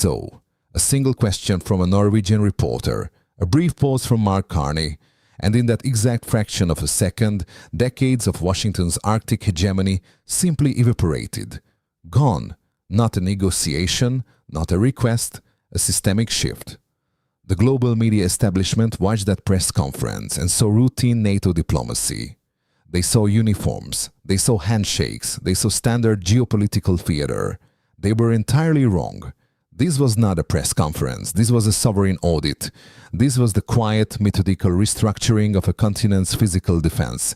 so. A single question from a Norwegian reporter, a brief pause from Mark Carney, and in that exact fraction of a second, decades of Washington's Arctic hegemony simply evaporated. Gone. Not a negotiation, not a request, a systemic shift. The global media establishment watched that press conference and saw routine NATO diplomacy. They saw uniforms, they saw handshakes, they saw standard geopolitical theater. They were entirely wrong. This was not a press conference, this was a sovereign audit. This was the quiet, methodical restructuring of a continent's physical defense.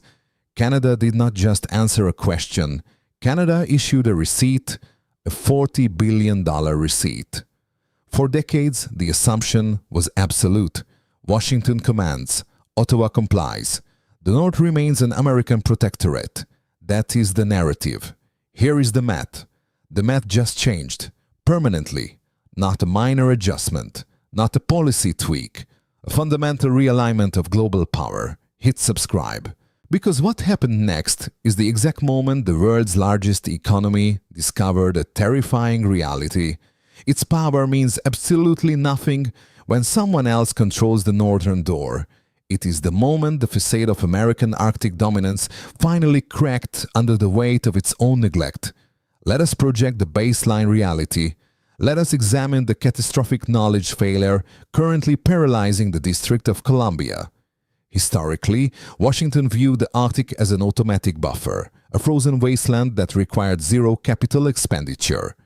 Canada did not just answer a question. Canada issued a receipt, a $40 billion receipt. For decades, the assumption was absolute. Washington commands, Ottawa complies. The North remains an American protectorate. That is the narrative. Here is the math. The math just changed, permanently. Not a minor adjustment, not a policy tweak, a fundamental realignment of global power. Hit subscribe. Because what happened next is the exact moment the world's largest economy discovered a terrifying reality. Its power means absolutely nothing when someone else controls the northern door. It is the moment the facade of American Arctic dominance finally cracked under the weight of its own neglect. Let us project the baseline reality. Let us examine the catastrophic knowledge failure currently paralyzing the District of Columbia. Historically, Washington viewed the Arctic as an automatic buffer, a frozen wasteland that required zero capital expenditure,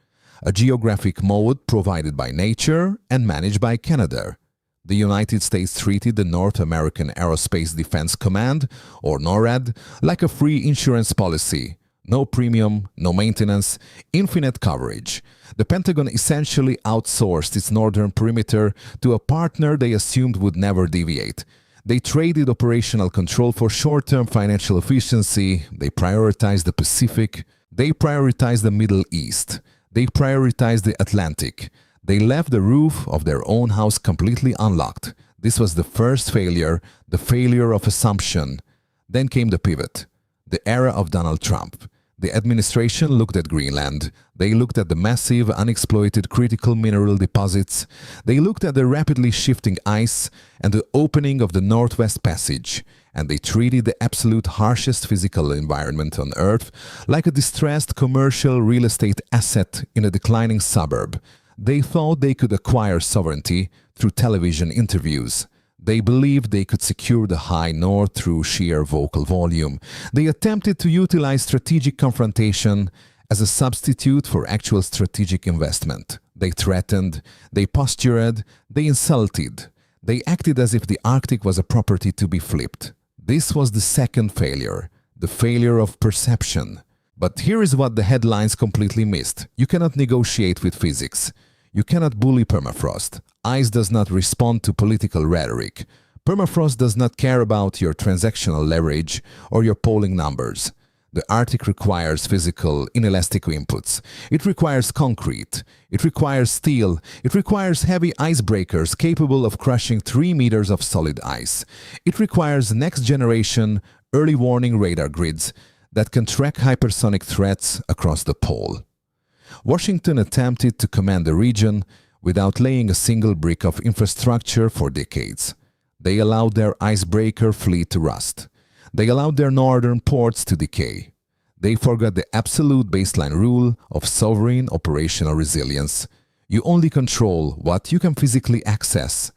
a geographic mode provided by nature and managed by Canada. The United States treated the North American Aerospace Defense Command, or NORAD, like a free insurance policy. No premium, no maintenance, infinite coverage. The Pentagon essentially outsourced its northern perimeter to a partner they assumed would never deviate. They traded operational control for short-term financial efficiency. They prioritized the Pacific. They prioritized the Middle East. They prioritized the Atlantic. They left the roof of their own house completely unlocked. This was the first failure, the failure of assumption. Then came the pivot, the era of Donald Trump. The administration looked at Greenland. They looked at the massive, unexploited critical mineral deposits. They looked at the rapidly shifting ice and the opening of the Northwest Passage. And they treated the absolute harshest physical environment on Earth like a distressed commercial real estate asset in a declining suburb. They thought they could acquire sovereignty through television interviews. They believed they could secure the high north through sheer vocal volume. They attempted to utilize strategic confrontation as a substitute for actual strategic investment. They threatened, they postured, they insulted. They acted as if the Arctic was a property to be flipped. This was the second failure, the failure of perception. But here is what the headlines completely missed. You cannot negotiate with physics. You cannot bully permafrost. Ice does not respond to political rhetoric. Permafrost does not care about your transactional leverage or your polling numbers. The Arctic requires physical, inelastic inputs. It requires concrete. It requires steel. It requires heavy icebreakers capable of crushing 3 meters of solid ice. It requires next-generation, early warning radar grids that can track hypersonic threats across the pole. Washington attempted to command the region without laying a single brick of infrastructure for decades. They allowed their icebreaker fleet to rust. They allowed their northern ports to decay. They forgot the absolute baseline rule of sovereign operational resilience. You only control what you can physically access.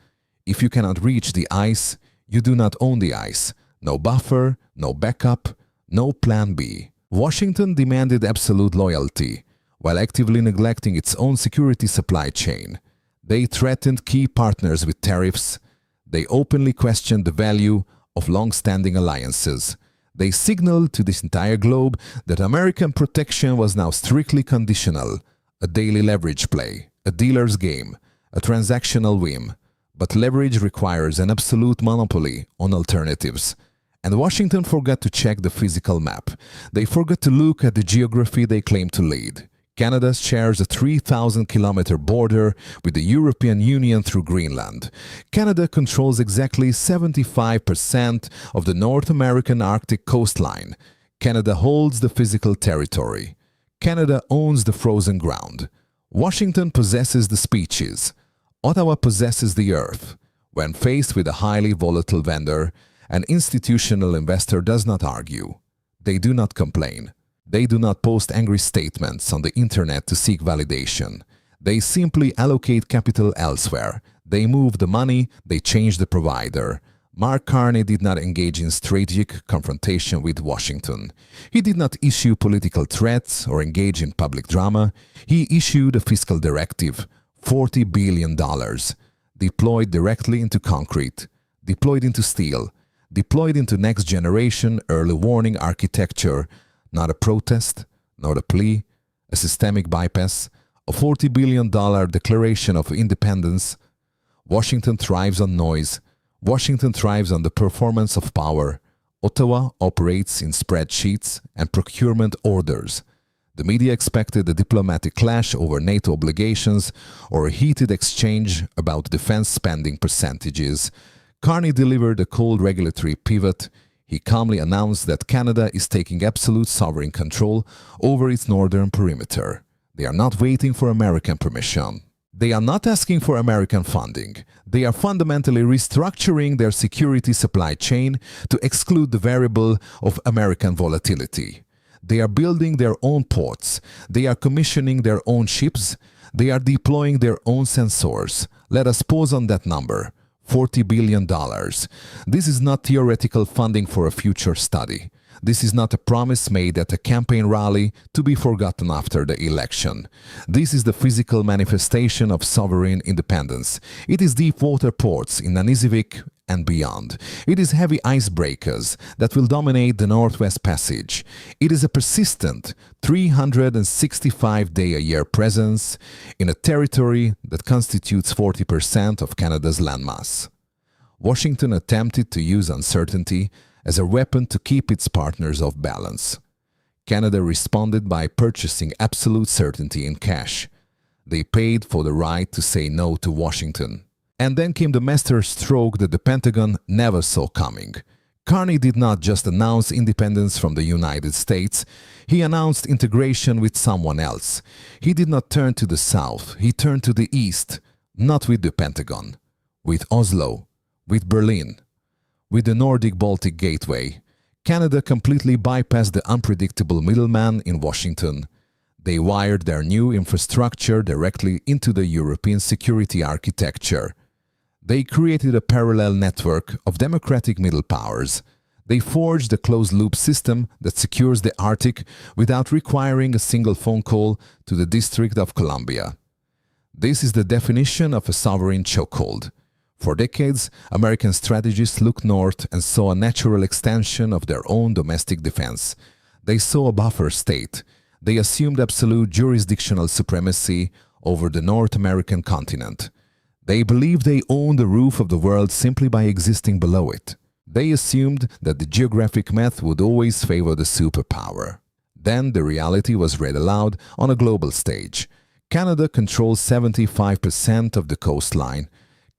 If you cannot reach the ice, you do not own the ice. No buffer, no backup, no plan B. Washington demanded absolute loyalty, while actively neglecting its own security supply chain. They threatened key partners with tariffs. They openly questioned the value of long-standing alliances. They signaled to this entire globe that American protection was now strictly conditional, a daily leverage play, a dealer's game, a transactional whim. But leverage requires an absolute monopoly on alternatives. And Washington forgot to check the physical map. They forgot to look at the geography they claim to lead. Canada shares a 3,000-kilometer border with the European Union through Greenland. Canada controls exactly 75% of the North American Arctic coastline. Canada holds the physical territory. Canada owns the frozen ground. Washington possesses the speeches. Ottawa possesses the earth. When faced with a highly volatile vendor, an institutional investor does not argue. They do not complain. They do not post angry statements on the internet to seek validation. They simply allocate capital elsewhere. They move the money, they change the provider. Mark Carney did not engage in strategic confrontation with Washington. He did not issue political threats or engage in public drama. He issued a fiscal directive, $40 billion, deployed directly into concrete, deployed into steel, deployed into next-generation early warning architecture, not a protest, not a plea, a systemic bypass, a $40 billion declaration of independence. Washington thrives on noise. Washington thrives on the performance of power. Ottawa operates in spreadsheets and procurement orders. The media expected a diplomatic clash over NATO obligations or a heated exchange about defense spending percentages. Carney delivered a cold regulatory pivot. He calmly announced that Canada is taking absolute sovereign control over its northern perimeter. They are not waiting for American permission. They are not asking for American funding. They are fundamentally restructuring their security supply chain to exclude the variable of American volatility. They are building their own ports. They are commissioning their own ships. They are deploying their own sensors. Let us pause on that number. $40 billion. This is not theoretical funding for a future study. This is not a promise made at a campaign rally to be forgotten after the election. This is the physical manifestation of sovereign independence. It is deep water ports in Nanisivik and beyond. It is heavy icebreakers that will dominate the Northwest Passage. It is a persistent 365-day-a-year presence in a territory that constitutes 40% of Canada's landmass. Washington attempted to use uncertainty as a weapon to keep its partners off balance. Canada responded by purchasing absolute certainty in cash. They paid for the right to say no to Washington. And then came the master stroke that the Pentagon never saw coming. Carney did not just announce independence from the United States, he announced integration with someone else. He did not turn to the south, he turned to the east, not with the Pentagon, with Oslo, with Berlin. With the Nordic-Baltic Gateway, Canada completely bypassed the unpredictable middleman in Washington. They wired their new infrastructure directly into the European security architecture. They created a parallel network of democratic middle powers. They forged a closed-loop system that secures the Arctic without requiring a single phone call to the District of Columbia. This is the definition of a sovereign chokehold. For decades, American strategists looked north and saw a natural extension of their own domestic defense. They saw a buffer state. They assumed absolute jurisdictional supremacy over the North American continent. They believed they owned the roof of the world simply by existing below it. They assumed that the geographic math would always favor the superpower. Then the reality was read aloud on a global stage. Canada controls 75% of the coastline.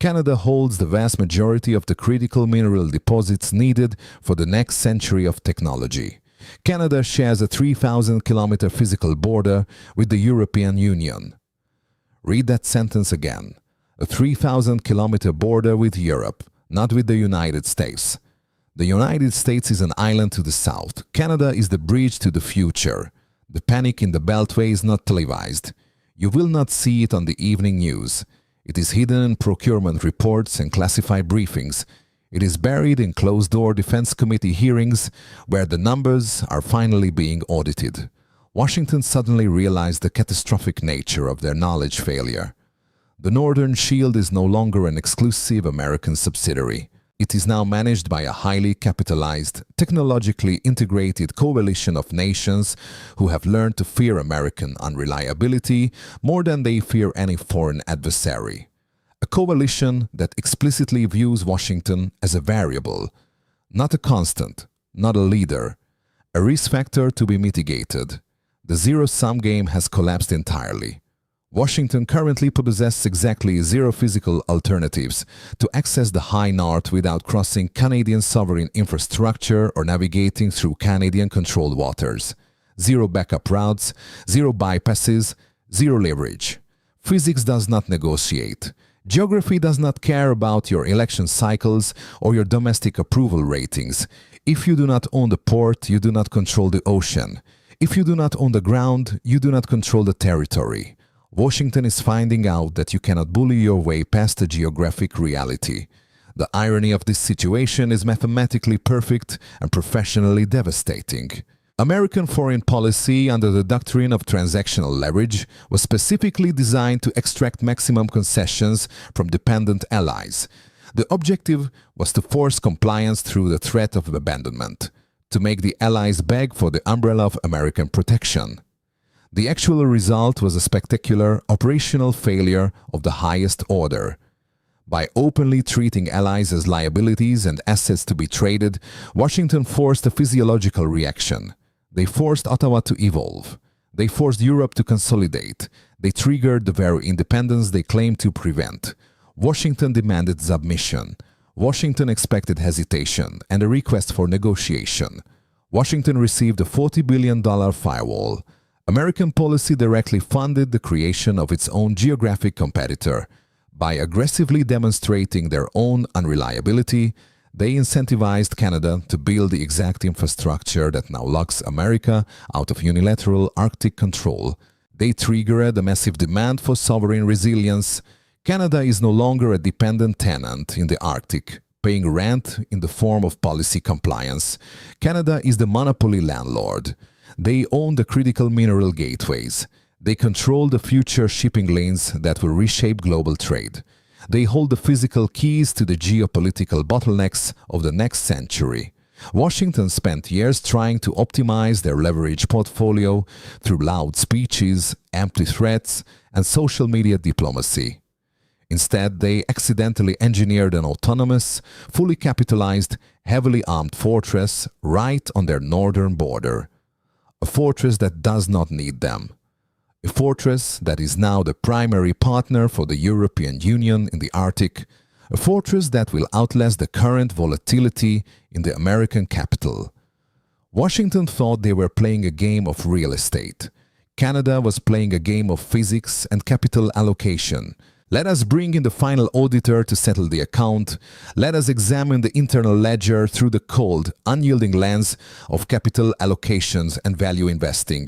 Canada holds the vast majority of the critical mineral deposits needed for the next century of technology. Canada shares a 3,000-kilometer physical border with the European Union. Read that sentence again. A 3,000-kilometer border with Europe, not with the United States. The United States is an island to the south. Canada is the bridge to the future. The panic in the Beltway is not televised. You will not see it on the evening news. It is hidden in procurement reports and classified briefings. It is buried in closed-door Defense Committee hearings where the numbers are finally being audited. Washington suddenly realized the catastrophic nature of their knowledge failure. The Northern Shield is no longer an exclusive American subsidiary. It is now managed by a highly capitalized, technologically integrated coalition of nations who have learned to fear American unreliability more than they fear any foreign adversary. A coalition that explicitly views Washington as a variable, not a constant, not a leader, a risk factor to be mitigated. The zero-sum game has collapsed entirely. Washington currently possesses exactly zero physical alternatives to access the high north without crossing Canadian sovereign infrastructure or navigating through Canadian-controlled waters. Zero backup routes, zero bypasses, zero leverage. Physics does not negotiate. Geography does not care about your election cycles or your domestic approval ratings. If you do not own the port, you do not control the ocean. If you do not own the ground, you do not control the territory. Washington is finding out that you cannot bully your way past a geographic reality. The irony of this situation is mathematically perfect and professionally devastating. American foreign policy under the doctrine of transactional leverage was specifically designed to extract maximum concessions from dependent allies. The objective was to force compliance through the threat of abandonment, to make the allies beg for the umbrella of American protection. The actual result was a spectacular operational failure of the highest order. By openly treating allies as liabilities and assets to be traded, Washington forced a physiological reaction. They forced Ottawa to evolve. They forced Europe to consolidate. They triggered the very independence they claimed to prevent. Washington demanded submission. Washington expected hesitation and a request for negotiation. Washington received a $40 billion firewall. American policy directly funded the creation of its own geographic competitor. By aggressively demonstrating their own unreliability, they incentivized Canada to build the exact infrastructure that now locks America out of unilateral Arctic control. They triggered a massive demand for sovereign resilience. Canada is no longer a dependent tenant in the Arctic, paying rent in the form of policy compliance. Canada is the monopoly landlord. They own the critical mineral gateways. They control the future shipping lanes that will reshape global trade. They hold the physical keys to the geopolitical bottlenecks of the next century. Washington spent years trying to optimize their leverage portfolio through loud speeches, empty threats, and social media diplomacy. Instead, they accidentally engineered an autonomous, fully capitalized, heavily armed fortress right on their northern border. A fortress that does not need them. A fortress that is now the primary partner for the European Union in the Arctic, a fortress that will outlast the current volatility in the American capital. Washington thought they were playing a game of real estate. Canada was playing a game of physics and capital allocation. Let us bring in the final auditor to settle the account. Let us examine the internal ledger through the cold, unyielding lens of capital allocations and value investing.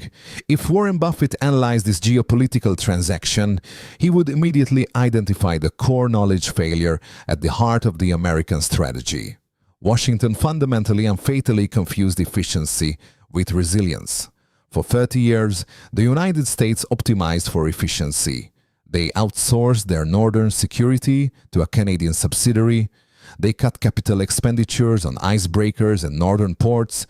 If Warren Buffett analyzed this geopolitical transaction, he would immediately identify the core knowledge failure at the heart of the American strategy. Washington fundamentally and fatally confused efficiency with resilience. For 30 years, the United States optimized for efficiency. They outsourced their northern security to a Canadian subsidiary. They cut capital expenditures on icebreakers and northern ports.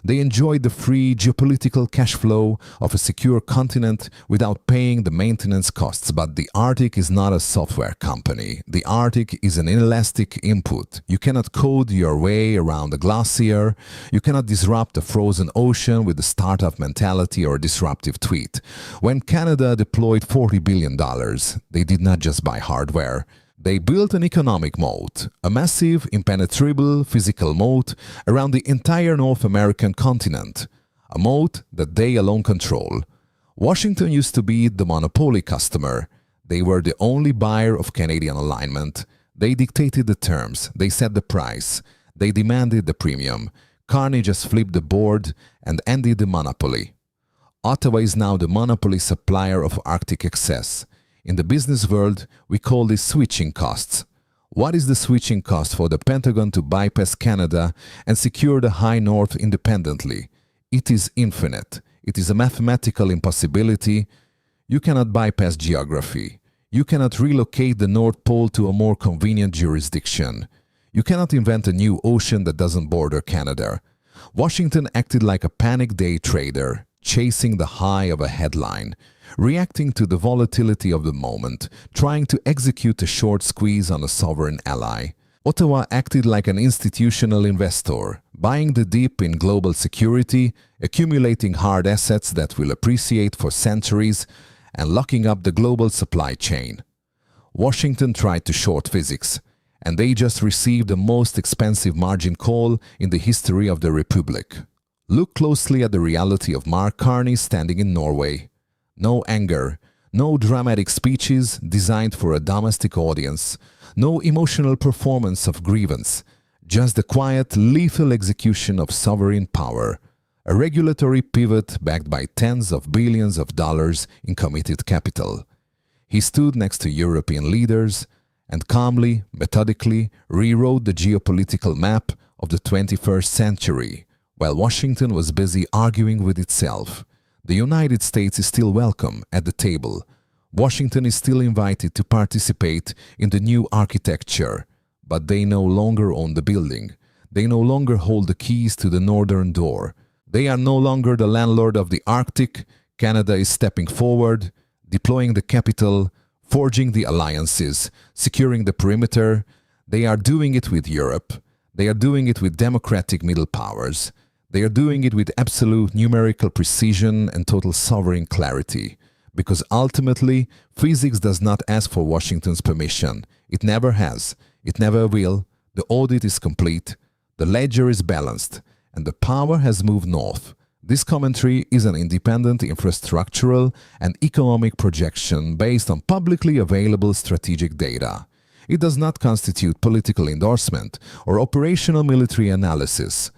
They enjoyed the free geopolitical cash flow of a secure continent without paying the maintenance costs. But the Arctic is not a software company. The Arctic is an inelastic input. You cannot code your way around a glacier. You cannot disrupt a frozen ocean with a startup mentality or a disruptive tweet. When Canada deployed $40 billion, they did not just buy hardware. They built an economic moat, a massive, impenetrable physical moat around the entire North American continent, a moat that they alone control. Washington used to be the monopoly customer. They were the only buyer of Canadian alignment. They dictated the terms, they set the price, they demanded the premium. Carney just flipped the board and ended the monopoly. Ottawa is now the monopoly supplier of Arctic excess. In the business world, we call this switching costs. What is the switching cost for the Pentagon to bypass Canada and secure the High North independently? It is infinite. It is a mathematical impossibility. You cannot bypass geography. You cannot relocate the North Pole to a more convenient jurisdiction. You cannot invent a new ocean that doesn't border Canada. Washington acted like a panic day trader, chasing the high of a headline, reacting to the volatility of the moment, trying to execute a short squeeze on a sovereign ally. Ottawa acted like an institutional investor, buying the dip in global security, accumulating hard assets that will appreciate for centuries, and locking up the global supply chain. Washington tried to short physics, and they just received the most expensive margin call in the history of the Republic. Look closely at the reality of Mark Carney standing in Norway. No anger, No dramatic speeches designed for a domestic audience, no emotional performance of grievance, just the quiet, lethal execution of sovereign power, a regulatory pivot backed by tens of billions of dollars in committed capital. He stood next to European leaders and calmly, methodically rewrote the geopolitical map of the 21st century, while Washington was busy arguing with itself. The United States is still welcome at the table. Washington is still invited to participate in the new architecture, but they no longer own the building. They no longer hold the keys to the northern door. They are no longer the landlord of the Arctic. Canada is stepping forward, deploying the capital, forging the alliances, securing the perimeter. They are doing it with Europe. They are doing it with democratic middle powers. They are doing it with absolute numerical precision and total sovereign clarity. Because ultimately, physics does not ask for Washington's permission. It never has. It never will. The audit is complete. The ledger is balanced. And the power has moved north. This commentary is an independent infrastructural and economic projection based on publicly available strategic data. It does not constitute political endorsement or operational military analysis.